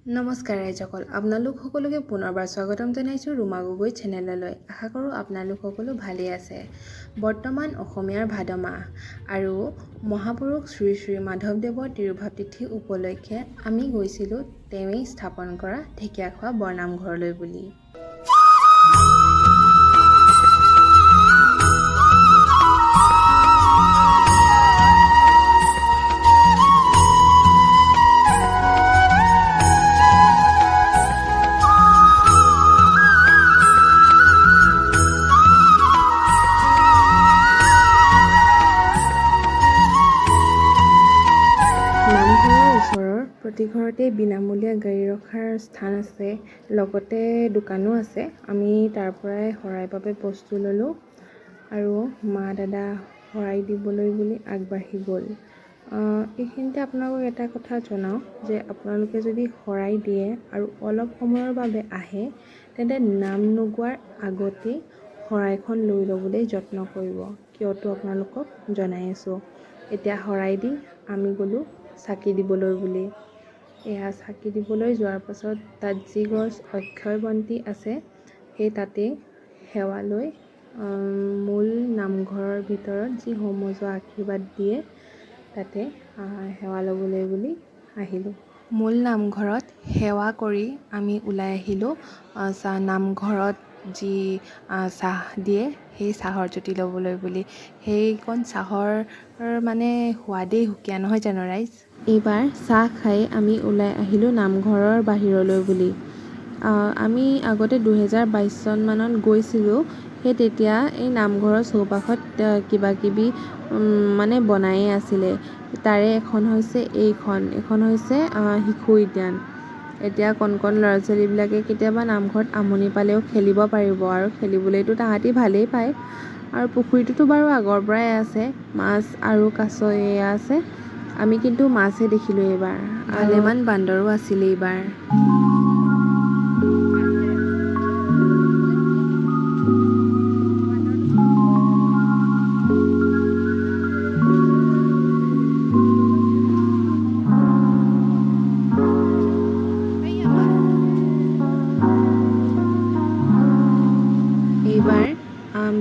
নমস্কাৰ ৰাইজসকল, আপোনালোক সকলোকে পুনৰবাৰ স্বাগতম জনাইছোঁ ৰুমা গগৈ চেনেললৈ। আশা কৰোঁ আপোনালোক সকলো ভালেই আছে। বৰ্তমান অসমীয়াৰ ভাদ মাহ আৰু মহাপুৰুষ শ্ৰী শ্ৰী মাধৱদেৱৰ তিৰুভাৱ তিথি উপলক্ষে আমি গৈছিলোঁ তেওঁৱেই স্থাপন কৰা ঢেকীয়াখোৱা বৰনামঘৰলৈ বুলি। নামঘৰৰ ওচৰৰ প্ৰতি ঘৰতে বিনামূলীয়া গাড়ী ৰখাৰ স্থান আছে, লগতে দোকানো আছে। আমি তাৰ পৰাই শৰাইৰ বাবে বস্তু ল'লোঁ আৰু মা দাদা শৰাই দিবলৈ বুলি আগবাঢ়ি গ'ল। এইখিনিতে আপোনালোকক এটা কথা জনাওঁ যে আপোনালোকে যদি শৰাই দিয়ে আৰু অলপ সময়ৰ বাবে আহে, তেন্তে নাম নোগোৱাৰ আগতেই শৰাইখন লৈ ল'বলৈ যত্ন কৰিব, কিয়তো আপোনালোকক জনাই আছোঁ। এতিয়া শৰাই দি আমি গ'লোঁ চাকি দিবলৈ বুলি। এয়া চাকি দিবলৈ যোৱাৰ পাছত তাত যি গছ অক্ষয় বন্তি আছে, সেই তাতেই সেৱা লৈ মূল নামঘৰৰ ভিতৰত যি সমজুৱা আশীৰ্বাদ দিয়ে তাতে সেৱা ল'বলৈ বুলি আহিলোঁ। মূল নামঘৰত সেৱা কৰি আমি ওলাই আহিলোঁ নামঘৰত যি চাহ দিয়ে সেই চাহৰ জুতি ল'বলৈ বুলি। সেইকণ চাহৰ মানে সোৱাদেই সুকীয়া, নহয় জানো ৰাইজ? এইবাৰ চাহ খাই আমি ওলাই আহিলোঁ নামঘৰৰ বাহিৰলৈ বুলি। আমি আগতে 2022 চনমানত গৈছিলোঁ। সেই তেতিয়া এই নামঘৰৰ চৌপাশত কিবা কিবি মানে বনায়েই আছিলে। তাৰে এখন হৈছে এইখন হৈছে শিশু উদ্যান। এতিয়া কণ ল'ৰা ছোৱালীবিলাকে কেতিয়াবা নামঘৰত আমনি পালেও খেলিব পাৰিব, আৰু খেলিবলৈতো তাহাঁতি ভালেই পায়। আৰু পুখুৰীটোতো বাৰু আগৰ পৰাই আছে, মাছ আৰু কাছ এয়া আছে। আমি কিন্তু মাছহে দেখিলোঁ এইবাৰ, ভালেমান বান্দৰো আছিলে এইবাৰ। এইবাৰ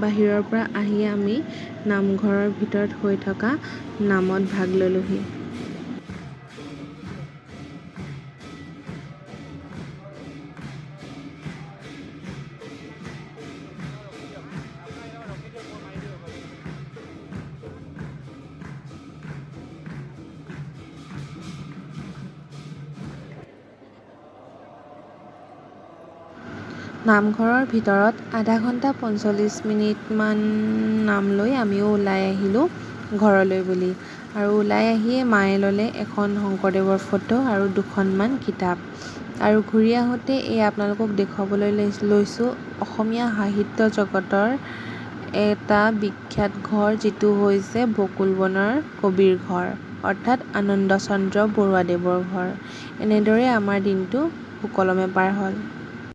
বাহিৰৰ পৰা আহি আমি নামঘৰৰ ভিতৰত হৈ থকা নামত ভাগ ল'লোহি। নামঘৰৰ ভিতৰত আধা ঘণ্টা 45 মিনিটমান নাম লৈ আমিও ওলাই আহিলোঁ ঘৰলৈ বুলি। আৰু ওলাই আহিয়ে মায়ে ল'লে এখন শংকৰদেৱৰ ফটো আৰু দুখনমান কিতাপ। আৰু ঘূৰি আহোঁতে এই আপোনালোকক দেখুৱাবলৈ লৈছোঁ অসমীয়া সাহিত্য জগতৰ এটা বিখ্যাত ঘৰ, যিটো হৈছে বকুল বনৰ কবিৰ ঘৰ, অৰ্থাৎ আনন্দ চন্দ্ৰ বৰুৱাদেৱৰ ঘৰ। এনেদৰে আমাৰ দিনটো সুকলমে পাৰ হ'ল।